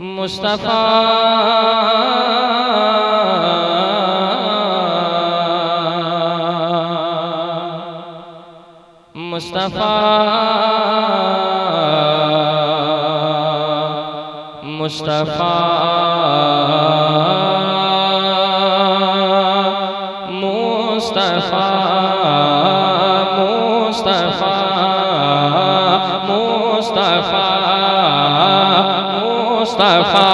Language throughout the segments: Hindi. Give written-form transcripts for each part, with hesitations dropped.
मुस्तफा मुस्तफा मुस्तफा मुस्तफा मुस्तफा मुस्तफा मुस्तफा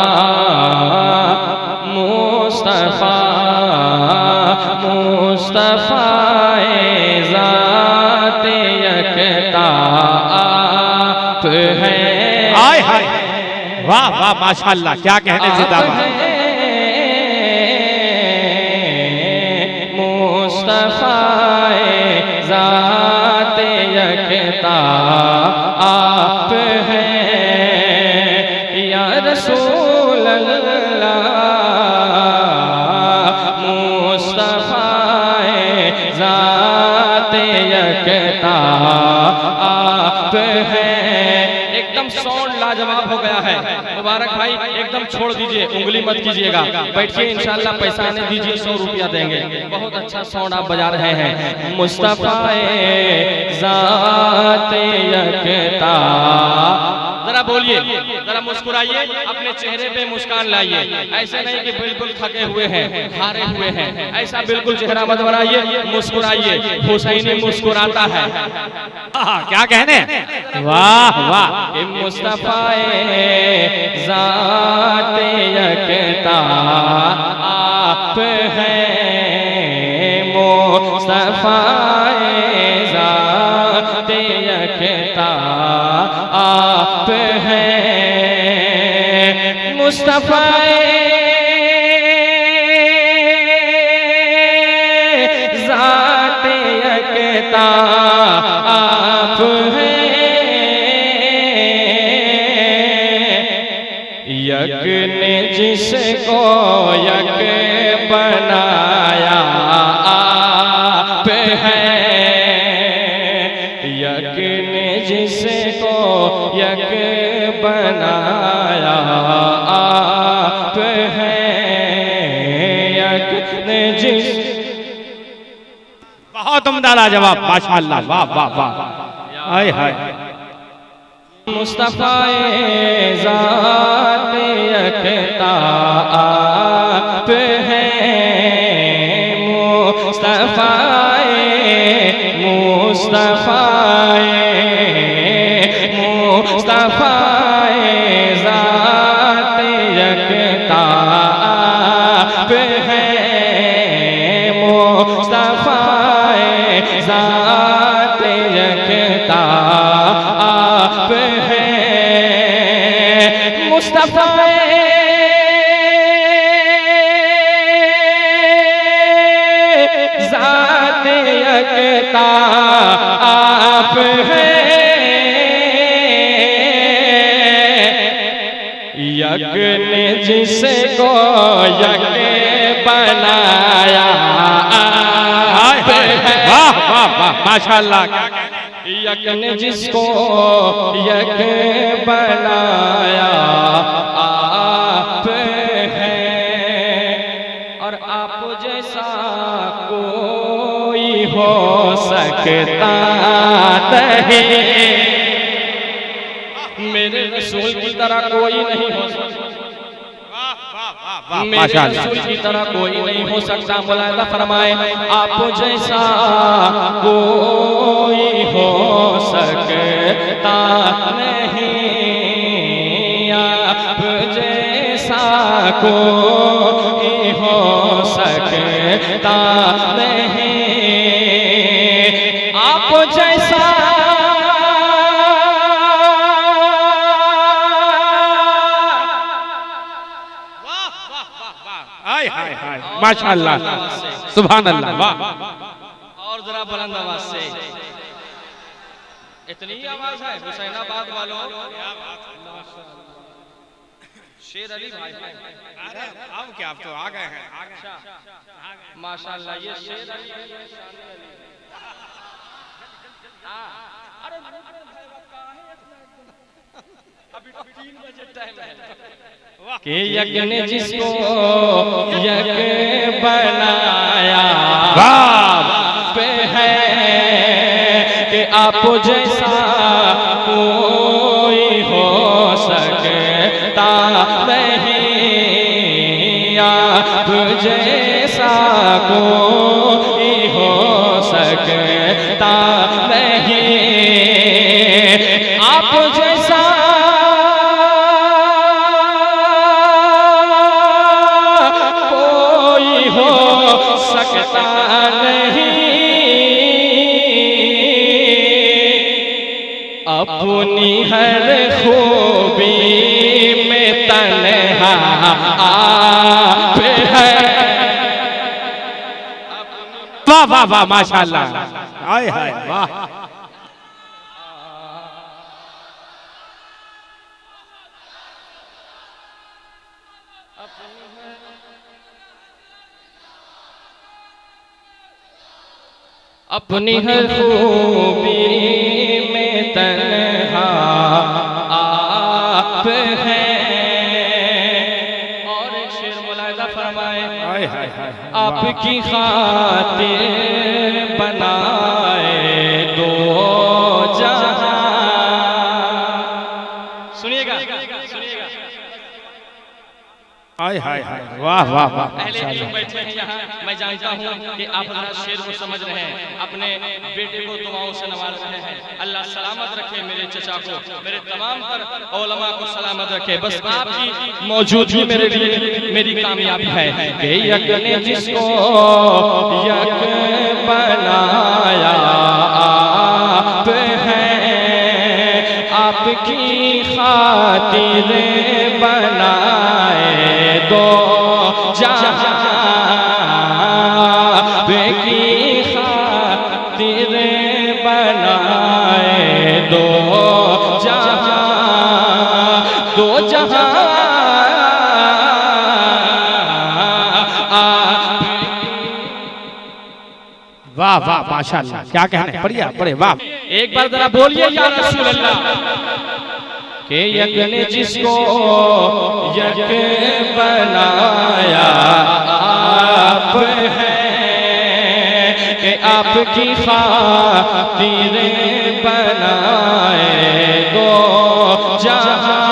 मुस्तफा मुस्तफा ज़ात यकता आप हैं। हाय हाय वाह वाह माशाअल्लाह, क्या कहने जिंदाबाद। मुस्तफा ज़ात यकता आप हैं या रसूल अल्लाह। मुस्तफा ज़ात यकता आप हैं। एकदम साउंड लाजवाब हो गया है। मुबारक भाई एकदम छोड़ दीजिए, उंगली मत कीजिएगा, बैठिए, इंशाल्लाह पैसा आने दीजिए, 100 रुपया देंगे। बहुत अच्छा साउंड आप बजा रहे हैं। मुस्तफा ज़ात यकता, जरा बोलिए, जरा मुस्कुराइए, अपने चेहरे पे मुस्कान लाइए। ऐसे नहीं कि बिल्कुल थके हुए हैं, हारे हुए हैं, ऐसा बिल्कुल चेहरा मत बनाइए, मुस्कुराइए। हुसैनी मुस्कुराता है। क्या कहने, वाह वाह। मुस्तफा ज़ात यकता आप हैं। मुस्तफा ज़ात यकता आप हैं। मुस्तफा ज़ात यकता आप हैं। यक ने जिसको यक बनाया आप हैं। यक ने जिसको यक बनाया आप हैं। यक ने जिस, बहुत उम्दा लाजवाब माशाअल्लाह, वाह वाह वाह। हाय हाय। मुस्तफा ज़ात यकता आप हैं। मुस्तफा मुस्तफा मुस्तफा ज़ात यकता आप हैं। मुस्तफा ज़ात यकता आप हैं। मुस्तफा ज़ात यकता आप हैं। यक ने जिसको यक बनाया आप हैं। वाह वाह वाह माशाअल्लाह। यक ने जिसको यक बनाया आप हैं। और आप जैसा कोई हो सकता नहीं, मेरे रसूल की तरह कोई नहीं हो सकता। मेरे रसूल की तरह कोई नहीं हो सकता। मुलायदा फरमाए, आप जैसा कोई हो सकता नहीं। आप जैसा कोई हो सकता नहीं। आप जैसा हाय हाय हाय माशाअल्लाह, सुभान अल्लाह, वाह। और जरा बुलंद आवाज से, इतनी ही आवाज है हुसैनाबाद वालों। शेर अली भाई, अरे अब क्या, अब तो आ गए हैं। माशाअल्लाह, ये शेर अली अरे अभी 3 बजे टाइम है। कि यज्ञ ने जिसको यज्ञ बनाया आप है कि आप जैसा कोई हो सकता नहीं, आप जैसा कोई हो सकता नहीं, आप जैसा कोई हो सकता नहीं, अपनी हर खूबी में तन्हा आप है। वाह वाह वाह माशाअल्लाह, हाय हाय वाह। अपनी हर खूबी में तन्हा आप हैं। और एक शेर मुलाहिजा फरमाए, हाय हाय हाय, आपकी खातिर बनाए दो जहां। सुनिएगा सुनिएगा, हाय हाय हाय, वाह वाह वाह। पहले इल्म बैठे हैं यहाँ, मैं जानता हूँ कि आप हमारा शेर को समझ रहे हैं, अपने बेटे को दुआओं से नवाज रहे हैं। अल्लाह सलामत रखे मेरे चचा को, मेरे तमाम तर उलमा को सलामत रखे। बस आपकी मौजूदगी मेरे लिए मेरी कामयाबी है कि यज्ञ ने जिसको यज्ञ बनाया आप हैं, आपकी खातिर बनाए दो जहां, आपकी खातिर बनाए दो जहां, दो जहां वाह वाह माशाअल्लाह, क्या कहने, बढ़िया बड़े वाह। एक बार जरा बोलिए या रसूल अल्लाह। कि यज्ञ ने जिसको यज्ञ बनाया आप हैं, कि आपकी खातिर बनाए दो जहां,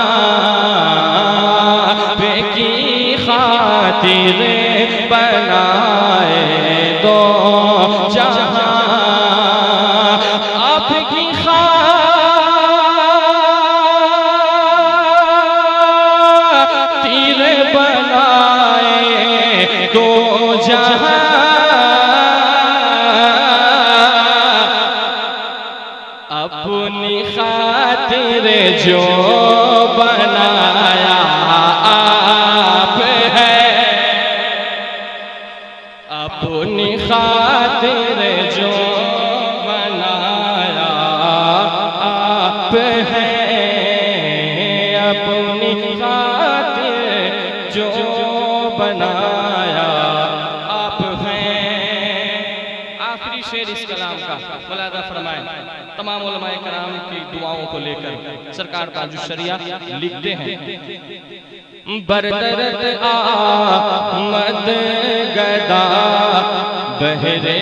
आपकी खातिर बनाए दो जहां, आपकी खातिर बनाए दो जहां, अपनी खातिर जो बनाया आप है, अपनी खातिर जो बनाया आप है, अपनी खातिर जो बनाया आप हैं। आखिरी शेर इस कलाम का मुलाहिजा फरमाएं। तमाम उलमाए कराम की दुआओं को लेकर सरकार ताजुश शरिया लिखते हैं, बरदरत आमद गदा बहरे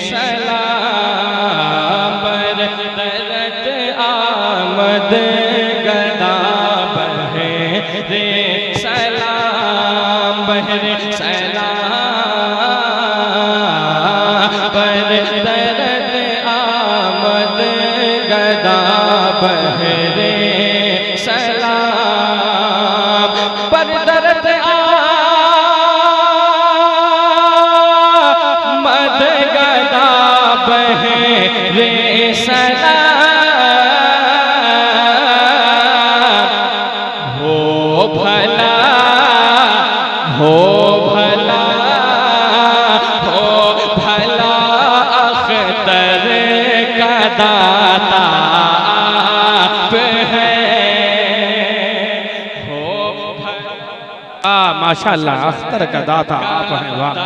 सलाम, बरदरत आमद गदा बहरे सलाम, बहरे सलाम, बरदरत आमद गदा बहरे सलाम, बरदरत आमद गदा बहरे सलाम, हो भला हो भला हो भला अख्तर का दाता आप हैं, हो भला माशाअल्लाह, अख्तर का दाता आप हैं, वाह।